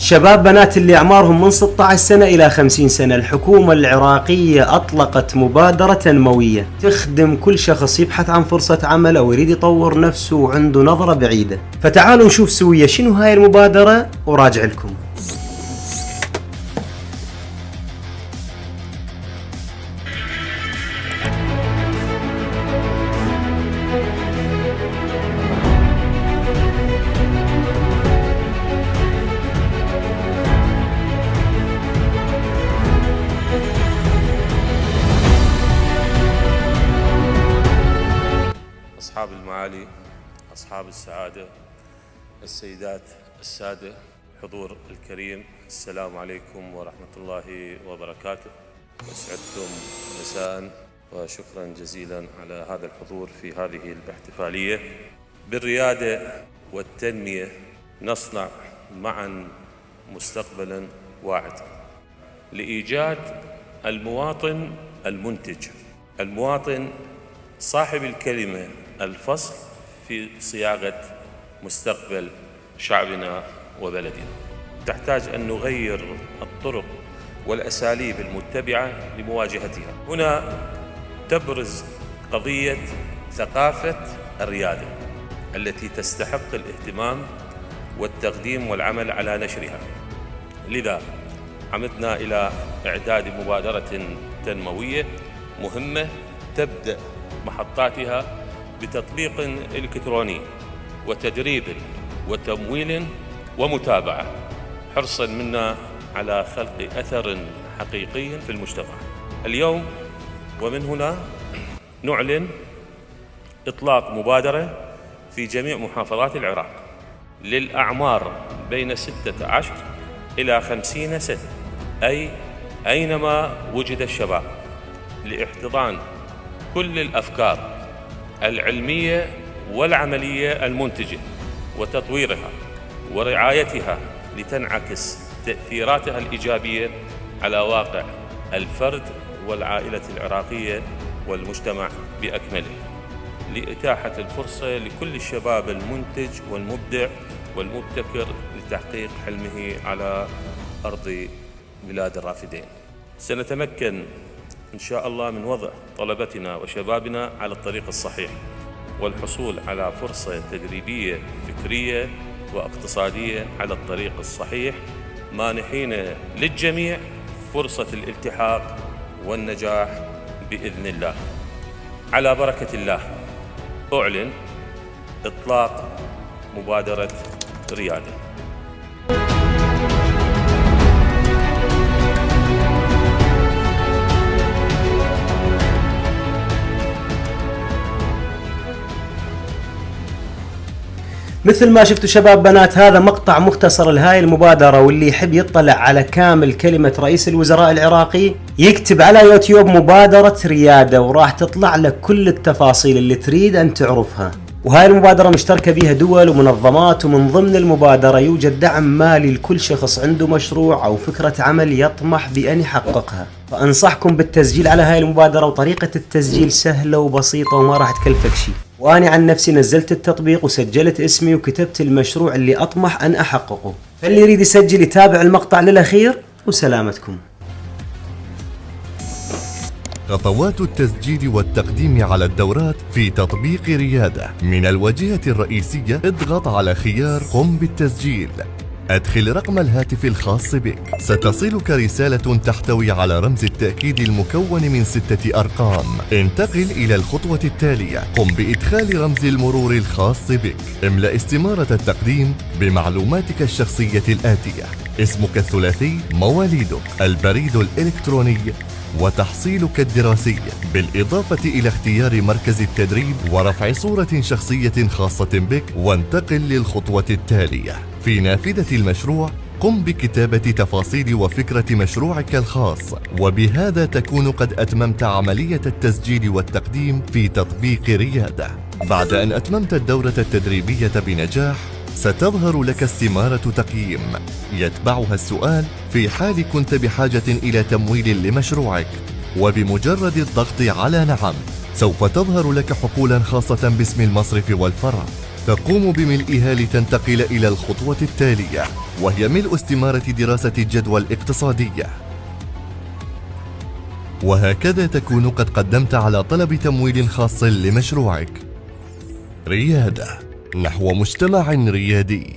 شباب بنات اللي أعمارهم من 16 سنة إلى 50 سنة، الحكومة العراقية أطلقت مبادرة تنموية تخدم كل شخص يبحث عن فرصة عمل أو يريد يطور نفسه وعنده نظرة بعيدة. فتعالوا نشوف سوية شنو هاي المبادرة وراجع لكم. أصحاب المعالي، أصحاب السعادة، السيدات السادة، حضور الكريم، السلام عليكم ورحمة الله وبركاته. أسعدتم مساء وشكرا جزيلا على هذا الحضور في هذه الاحتفالية. بالريادة والتنمية نصنع معا مستقبلا واعد لإيجاد المواطن المنتج، المواطن صاحب الكلمة الفصل في صياغة مستقبل شعبنا وبلدنا. تحتاج أن نغير الطرق والأساليب المتبعة لمواجهتها. هنا تبرز قضية ثقافة الريادة التي تستحق الاهتمام والتقديم والعمل على نشرها. لذا عمدنا إلى إعداد مبادرة تنموية مهمة تبدأ محطاتها بتطبيق إلكتروني وتدريب وتمويل ومتابعة، حرصا منا على خلق أثر حقيقي في المجتمع. اليوم ومن هنا نعلن إطلاق مبادرة في جميع محافظات العراق للأعمار بين 16 إلى 50 سنة، أي أينما وجد الشباب، لاحتضان كل الأفكار العلمية والعملية المنتجة وتطويرها ورعايتها لتنعكس تأثيراتها الإيجابية على واقع الفرد والعائلة العراقية والمجتمع بأكمله، لإتاحة الفرصة لكل الشباب المنتج والمبدع والمبتكر لتحقيق حلمه على أرض بلاد الرافدين. سنتمكن إن شاء الله من وضع طلبتنا وشبابنا على الطريق الصحيح والحصول على فرصة تدريبية فكرية واقتصادية على الطريق الصحيح، مانحين للجميع فرصة الالتحاق والنجاح بإذن الله. على بركة الله أعلن إطلاق مبادرة ريادة. مثل ما شفتوا شباب بنات، هذا مقطع مختصر لهاي المبادرة، واللي يحب يطلع على كامل كلمة رئيس الوزراء العراقي يكتب على يوتيوب مبادرة ريادة وراح تطلع لك كل التفاصيل اللي تريد أن تعرفها. وهاي المبادرة مشتركة بها دول ومنظمات، ومن ضمن المبادرة يوجد دعم مالي لكل شخص عنده مشروع أو فكرة عمل يطمح بأن يحققها. فأنصحكم بالتسجيل على هاي المبادرة، وطريقة التسجيل سهلة وبسيطة وما راح تكلفك شيء. وأنا عن نفسي نزلت التطبيق وسجلت اسمي وكتبت المشروع اللي أطمح أن أحققه، فاللي يريد يسجل يتابع المقطع للأخير. وسلامتكم. خطوات التسجيل والتقديم على الدورات في تطبيق ريادة. من الواجهة الرئيسية اضغط على خيار قم بالتسجيل. أدخل رقم الهاتف الخاص بك. ستصلك رسالة تحتوي على رمز التأكيد المكون من 6 أرقام. انتقل إلى الخطوة التالية. قم بإدخال رمز المرور الخاص بك. املأ استمارة التقديم بمعلوماتك الشخصية الآتية: اسمك الثلاثي، مواليدك، البريد الإلكتروني، وتحصيلك الدراسي، بالإضافة إلى اختيار مركز التدريب ورفع صورة شخصية خاصة بك. وانتقل للخطوة التالية. في نافذة المشروع قم بكتابة تفاصيل وفكرة مشروعك الخاص، وبهذا تكون قد أتممت عملية التسجيل والتقديم في تطبيق ريادة. بعد أن أتممت الدورة التدريبية بنجاح ستظهر لك استمارة تقييم يتبعها السؤال في حال كنت بحاجة إلى تمويل لمشروعك، وبمجرد الضغط على نعم سوف تظهر لك حقولا خاصة باسم المصرف والفرع. تقوم بملئها لتنتقل إلى الخطوة التالية، وهي ملء استمارة دراسة الجدوى الاقتصادية. وهكذا تكون قد قدمت على طلب تمويل خاص لمشروعك. ريادة، نحو مجتمع ريادي.